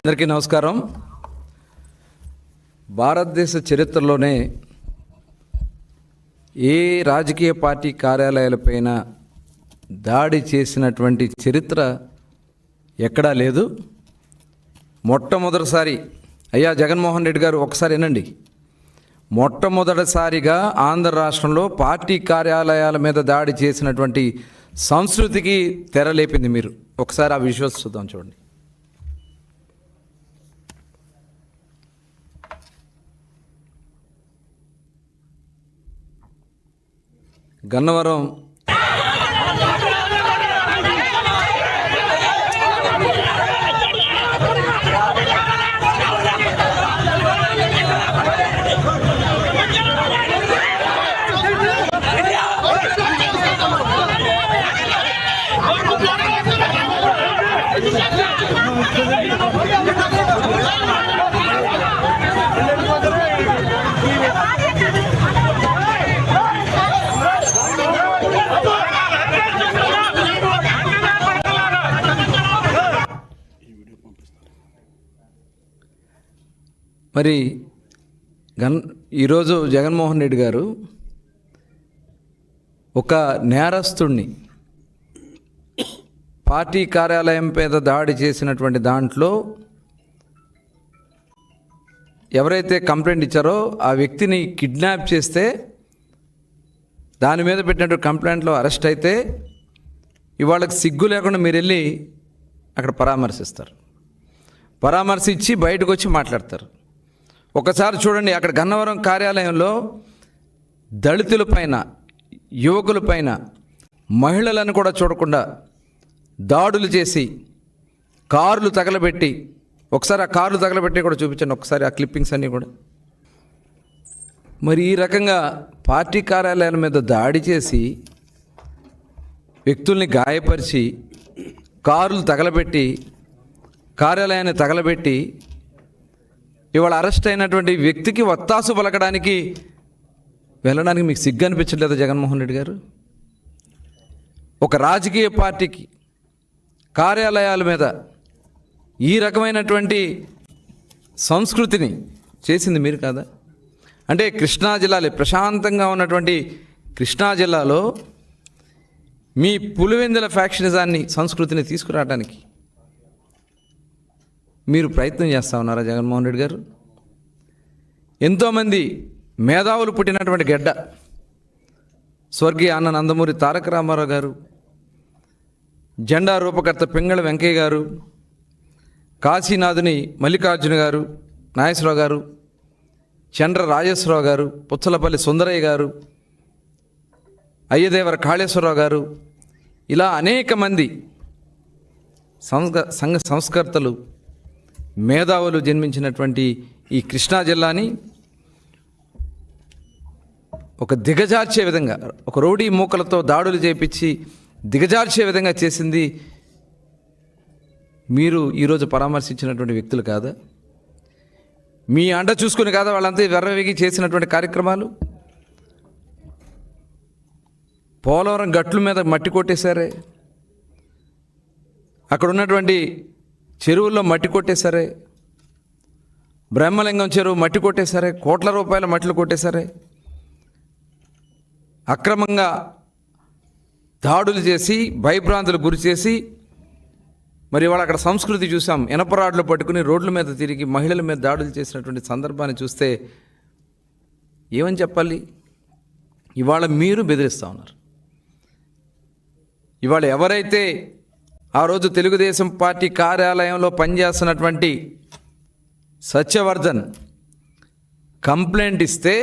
అందరికీ నమస్కారం. భారతదేశ చరిత్రలోనే ఏ రాజకీయ పార్టీ కార్యాలయాలపైన దాడి చేసినటువంటి చరిత్ర ఎక్కడా లేదు. మొట్టమొదటిసారి అయ్యా జగన్మోహన్ రెడ్డి గారు ఒకసారి వినండి. మొట్టమొదటిసారిగా ఆంధ్ర రాష్ట్రంలో పార్టీ కార్యాలయాల మీద దాడి చేసినటువంటి సంస్కృతికి తెరలేపింది మీరు. ఒకసారి ఆ విజువల్స్ చూద్దాం, చూడండి. గన్నవరం మరి ఈరోజు జగన్మోహన్ రెడ్డి గారు ఒక నేరస్తుడిని పార్టీ కార్యాలయం మీద దాడి చేసినటువంటి దాంట్లో ఎవరైతే కంప్లైంట్ ఇచ్చారో ఆ వ్యక్తిని కిడ్నాప్ చేస్తే దాని మీద పెట్టినటువంటి కంప్లైంట్లో అరెస్ట్ అయితే ఇవాళకి సిగ్గు లేకుండా మీరు వెళ్ళి అక్కడ పరామర్శిస్తారు. పరామర్శించి బయటకు వచ్చి మాట్లాడతారు. ఒకసారి చూడండి, అక్కడ గన్నవరం కార్యాలయంలో దళితులపైన, యువకులపైన, మహిళలను కూడా చూడకుండా దాడులు చేసి కార్లు తగలబెట్టి, ఒకసారి ఆ కార్లు తగలబెట్టి కూడా చూపించండి, ఒకసారి ఆ క్లిప్పింగ్స్ అన్నీ కూడా. మరి ఈ రకంగా పార్టీ కార్యాలయాల మీద దాడి చేసి వ్యక్తుల్ని గాయపరిచి కార్లు తగలబెట్టి కార్యాలయాన్ని తగలబెట్టి ఇవాళ అరెస్ట్ అయినటువంటి వ్యక్తికి వత్తాసు పలకడానికి వెళ్ళడానికి మీకు సిగ్గు అనిపించట్లేదా జగన్మోహన్ రెడ్డి గారు? ఒక రాజకీయ పార్టీకి కార్యాలయాల మీద ఈ రకమైనటువంటి సంస్కృతిని చేసింది మీరు కాదా? అంటే కృష్ణా జిల్లాలో, ప్రశాంతంగా ఉన్నటువంటి కృష్ణా జిల్లాలో మీ పులివెందుల ఫ్యాక్షనిజాన్ని, సంస్కృతిని తీసుకురావడానికి మీరు ప్రయత్నం చేస్తూ ఉన్నారా జగన్మోహన్ రెడ్డి గారు? ఎంతోమంది మేధావులు పుట్టినటువంటి గడ్డ స్వర్గీయ అన్న నందమూరి తారక రామారావు గారు, జెండా రూపకర్త పింగళ వెంకయ్య గారు, కాశీనాథుని మల్లికార్జున గారు, నాగేశ్వరరావు గారు, చంద్ర రాజేశ్వరరావు గారు, పుచ్చలపల్లి సుందరయ్య గారు, అయ్యదేవర కాళేశ్వరరావు గారు, ఇలా అనేక మంది సంఘ సంస్కర్తలు, మేధావులు జన్మించినటువంటి ఈ కృష్ణా జిల్లాని ఒక దిగజార్చే విధంగా, ఒక రౌడీ మూకలతో దాడులు చేపించి దిగజార్చే విధంగా చేసింది మీరు ఈరోజు పరామర్శించినటువంటి వ్యక్తులు కాదా? మీ అండ చూసుకుని కాదా వాళ్ళంతా వెర్రవేగి చేసినటువంటి కార్యక్రమాలు? పోలవరం గట్ల మీద మట్టి కొట్టేశారే, అక్కడ ఉన్నటువంటి చెరువుల్లో మట్టి కొట్టేశారే, బ్రహ్మలింగం చెరువు మట్టి కొట్టేశారే, కోట్ల రూపాయల మట్టిలు కొట్టేశారే, అక్రమంగా దాడులు చేసి భయభ్రాంతులు గురి చేసి, మరి వాళ్ళు అక్కడ సంస్కృతి చూసాం. ఇనపరాడ్లు పట్టుకుని రోడ్ల మీద తిరిగి మహిళల మీద దాడులు చేసినటువంటి సందర్భాన్ని చూస్తే ఏమని చెప్పాలి? ఇవాళ మీరు బెదిరిస్తూ ఉన్నారు. ఇవాళ ఎవరైతే ఆ రోజు తెలుగుదేశం పార్టీ కార్యాలయంలో పనిచేస్తున్నటువంటి సత్యవర్ధన్ కంప్లైంట్ ఇస్తే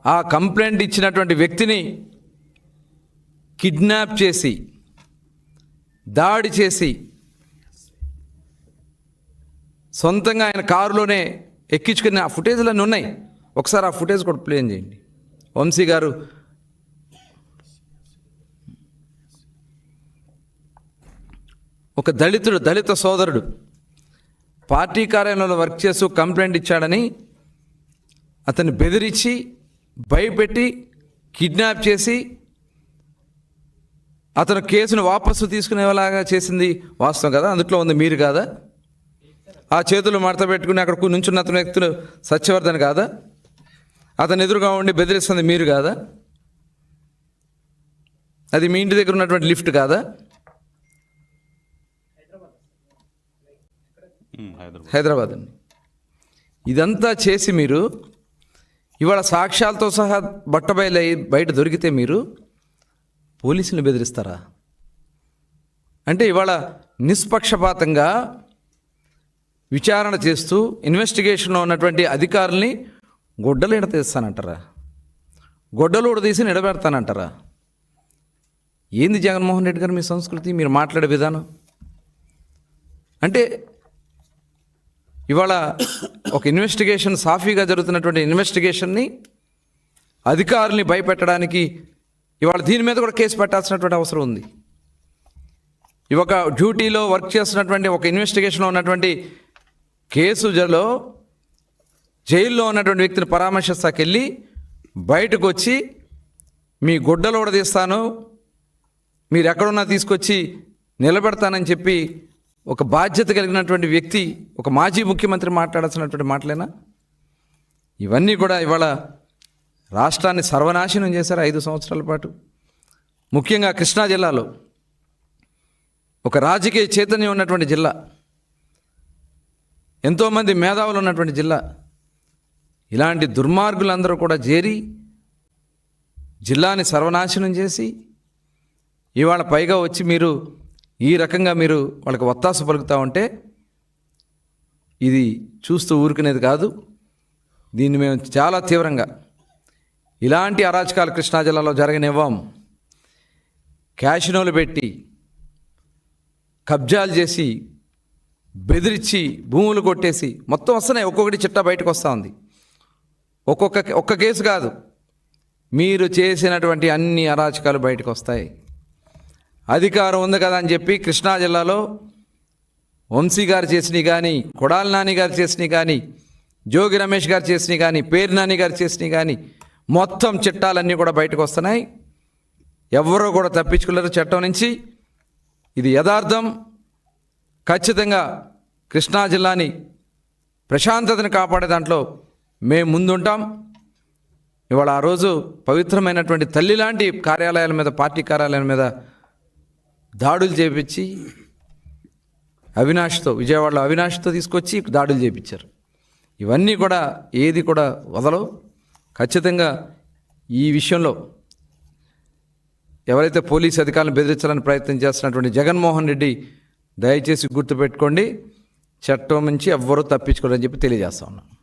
ఆ కంప్లైంట్ ఇచ్చినటువంటి వ్యక్తిని కిడ్నాప్ చేసి దాడి చేసి సొంతంగా ఆయన కారులోనే ఎక్కించుకుని ఆ ఫుటేజ్లన్నీ ఉన్నాయి. ఒకసారి ఆ ఫుటేజ్ కూడా ప్లే చేయండి. వంశీ గారు ఒక దళిత సోదరుడు పార్టీ కార్యాలయంలో వర్క్ చేస్తూ కంప్లైంట్ ఇచ్చాడని అతన్ని బెదిరించి భయపెట్టి కిడ్నాప్ చేసి అతను కేసును వాపసు తీసుకునేలాగా చేసింది వాస్తవం కదా? అందుట్లో ఉంది మీరు కాదా? ఆ చేతులు మడత పెట్టుకుని అక్కడ నుంచున్న అతని వ్యక్తులు సత్యవర్ధన్ కాదా? అతను ఎదురుగా ఉండి బెదిరిస్తుంది మీరు కాదా? అది మీ ఇంటి దగ్గర ఉన్నటువంటి లిఫ్ట్ కాదా? హైదరాబాద్ అండి. ఇదంతా చేసి మీరు ఇవాళ సాక్ష్యాలతో సహా బట్టబయలు బయట దొరికితే మీరు పోలీసులను బెదిరిస్తారా? అంటే ఇవాళ నిష్పక్షపాతంగా విచారణ చేస్తూ ఇన్వెస్టిగేషన్లో ఉన్నటువంటి అధికారుల్ని గొడ్డలు తీస్తానంటారా? గొడ్డలు తీసి నిలబెడతానంటారా? ఏంది జగన్మోహన్ రెడ్డి గారు మీ సంస్కృతి, మీరు మాట్లాడే విధానం? అంటే ఇవాళ ఒక ఇన్వెస్టిగేషన్ సాఫీగా జరుగుతున్నటువంటి ఇన్వెస్టిగేషన్ని అధికారుల్ని భయపెట్టడానికి ఇవాళ దీని మీద కూడా కేసు పెట్టాల్సినటువంటి అవసరం ఉంది. ఒక డ్యూటీలో వర్క్ చేస్తున్నటువంటి ఒక ఇన్వెస్టిగేషన్లో ఉన్నటువంటి కేసులో జైల్లో ఉన్నటువంటి వ్యక్తిని పరామర్శిస్తాకెళ్ళి బయటకు వచ్చి మీ గుడ్డలు తీస్తాను, మీరు ఎక్కడున్నా తీసుకొచ్చి నిలబెడతానని చెప్పి ఒక బాధ్యత కలిగినటువంటి వ్యక్తి, ఒక మాజీ ముఖ్యమంత్రి మాట్లాడాల్సినటువంటి మాటలేనా? ఇవన్నీ కూడా ఇవాళ రాష్ట్రాన్ని సర్వనాశనం చేశారు 5 సంవత్సరాల పాటు. ముఖ్యంగా కృష్ణా జిల్లాలో ఒక రాజకీయ చైతన్యం ఉన్నటువంటి జిల్లా, ఎంతోమంది మేధావులు ఉన్నటువంటి జిల్లా, ఇలాంటి దుర్మార్గులందరూ కూడా చేరి జిల్లాని సర్వనాశనం చేసి ఇవాళ పైగా వచ్చి మీరు ఈ రకంగా మీరు వాళ్ళకి ఒత్తాసు పలుకుతూ ఉంటే ఇది చూస్తూ ఊరుకునేది కాదు. దీన్ని మేము చాలా తీవ్రంగా, ఇలాంటి అరాచకాలు కృష్ణా జిల్లాలో జరగనివ్వం. క్యాషినోలు పెట్టి కబ్జాలు చేసి బెదిరించి భూములు కొట్టేసి మొత్తం వస్తున్నాయి. ఒక్కొక్కటి చిట్టా బయటకు వస్తూ ఉంది. ఒక్క కేసు కాదు, మీరు చేసినటువంటి అన్ని అరాచకాలు బయటకు వస్తాయి. అధికారం ఉంది కదా అని చెప్పి కృష్ణా జిల్లాలో వంశీ గారు చేసినవి కానీ, కొడాలి నాని గారు చేసినవి కానీ, జోగి రమేష్ గారు చేసినవి కానీ, పేరు నాని గారు చేసినవి కానీ మొత్తం చట్టాలన్నీ కూడా బయటకు వస్తున్నాయి. ఎవరో కూడా తప్పించుకోలేరు చట్టం నుంచి. ఇది యథార్థం. ఖచ్చితంగా కృష్ణా జిల్లాని ప్రశాంతతను కాపాడే దాంట్లో మేము ముందుంటాం. ఇవాళ ఆ రోజు పవిత్రమైనటువంటి తల్లి లాంటి కార్యాలయాల మీద, పార్టీ కార్యాలయాల మీద దాడులు చేపించి అవినాష్తో, విజయవాడలో అవినాష్తో తీసుకొచ్చి దాడులు చేపించారు. ఇవన్నీ కూడా ఏది కూడా వదలవు. ఖచ్చితంగా ఈ విషయంలో ఎవరైతే పోలీసు అధికారులను బెదిరించాలని ప్రయత్నం చేస్తున్నటువంటి జగన్మోహన్ రెడ్డి దయచేసి గుర్తుపెట్టుకోండి, చట్టం నుంచి ఎవ్వరూ తప్పించుకోరని చెప్పి తెలియజేస్తా ఉన్నాను.